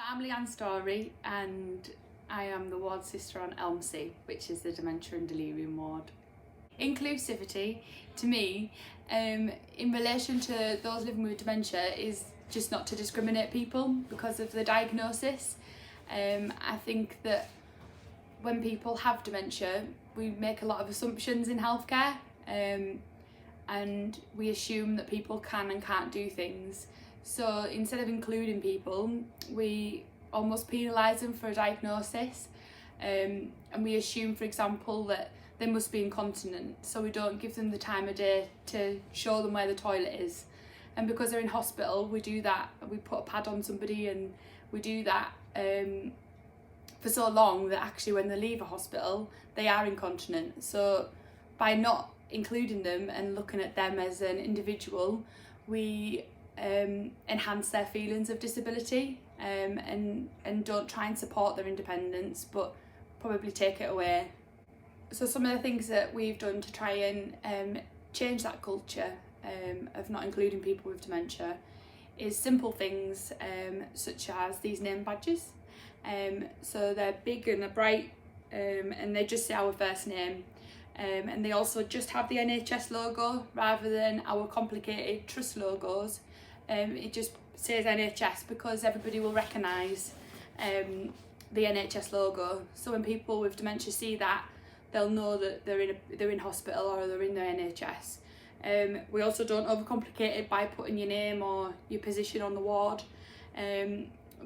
I'm Leanne Story and I am the ward sister on Elm C, which is the Dementia and Delirium ward. Inclusivity, to me, in relation to those living with dementia, is just not to discriminate people because of the diagnosis. I think that when people have dementia, we make a lot of assumptions in healthcare, and we assume that people can and can't do things. So instead of including people, we almost penalise them for a diagnosis, and we assume, for example, that they must be incontinent, so we don't give them the time of day to show them where the toilet is. And because they're in hospital, we do that, we put a pad on somebody, and we do that for so long that actually when they leave a hospital, they are incontinent. So by not including them and looking at them as an individual, we enhance their feelings of disability, and don't try and support their independence, but probably take it away. So some of the things that we've done to try and change that culture of not including people with dementia is simple things, such as these name badges. So they're big and they're bright, and they just say our first name, and they also just have the NHS logo rather than our complicated trust logos. It just says NHS because everybody will recognise the NHS logo. So when people with dementia see that, they'll know that they're in hospital or they're in the NHS. We also don't overcomplicate it by putting your name or your position on the ward,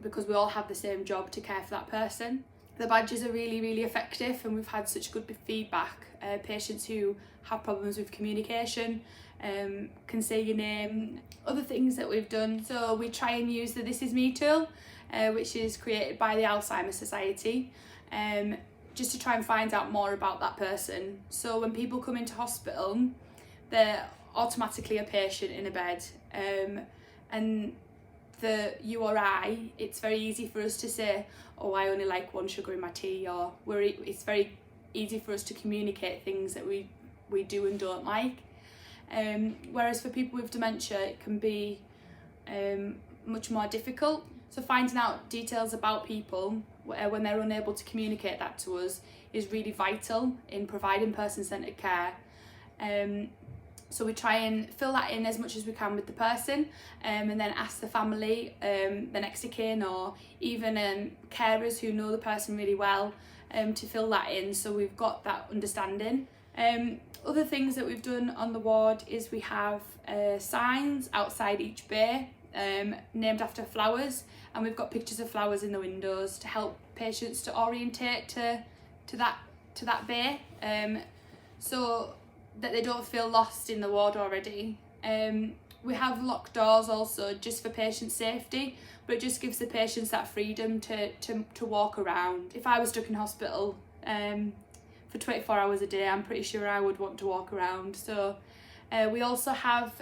because we all have the same job to care for that person. The badges are really effective, and we've had such good feedback. Patients who have problems with communication can say your name. Other things that we've done, so we try and use the This Is Me tool, which is created by the Alzheimer's Society, just to try and find out more about that person. So when people come into hospital, they're automatically a patient in a bed, and the you or I, it's very easy for us to say, oh, I only like one sugar in my tea, or it's very easy for us to communicate things that we do and don't like. Whereas for people with dementia, it can be much more difficult. So finding out details about people when they're unable to communicate that to us is really vital in providing person-centred care. So we try and fill that in as much as we can with the person, and then ask the family, the next of kin, or even carers who know the person really well, to fill that in, so we've got that understanding. Other things that we've done on the ward is we have signs outside each bay, named after flowers, and we've got pictures of flowers in the windows to help patients to orientate to that bay, so that they don't feel lost in the ward already. We have locked doors also just for patient safety, but it just gives the patients that freedom to walk around. If I was stuck in hospital for 24 hours a day, I'm pretty sure I would want to walk around. So we also have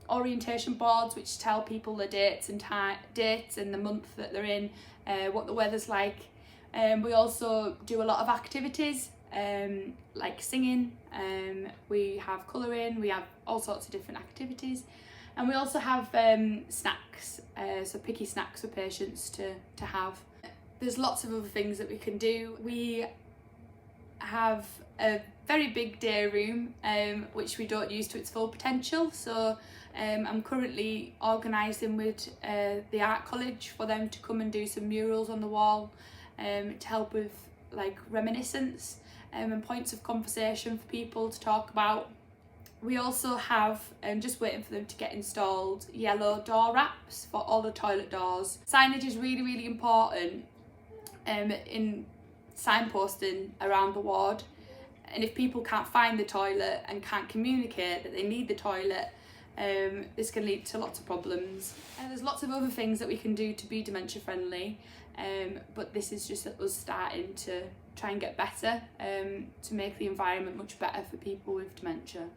orientation boards which tell people the dates and the month that they're in, what the weather's like. We also do a lot of activities, like singing, we have colouring, we have all sorts of different activities, and we also have snacks, so picky snacks for patients to have. There's lots of other things that we can do. We have a very big day room, which we don't use to its full potential, so I'm currently organising with the art college for them to come and do some murals on the wall, to help with like reminiscence and points of conversation for people to talk about. We also have, just waiting for them to get installed, yellow door wraps for all the toilet doors. Signage is really important in signposting around the ward, and if people can't find the toilet and can't communicate that they need the toilet, this can lead to lots of problems. And there's lots of other things that we can do to be dementia friendly, but this is just us starting to try and get better, to make the environment much better for people with dementia.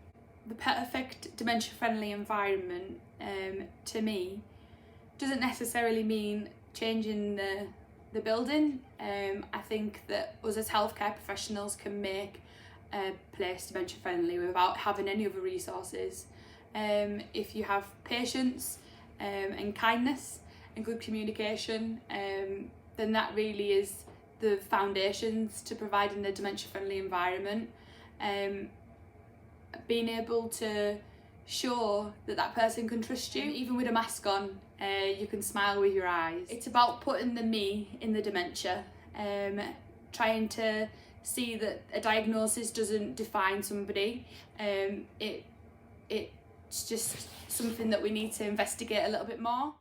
The perfect dementia friendly environment, to me, doesn't necessarily mean changing the building. I think that us as healthcare professionals can make a place dementia friendly without having any other resources. If you have patience and kindness, and good communication, then that really is the foundations to providing a dementia-friendly environment. Being able to show that person can trust you, even with a mask on, you can smile with your eyes. It's about putting the me in the dementia, trying to see that a diagnosis doesn't define somebody. It's just something that we need to investigate a little bit more.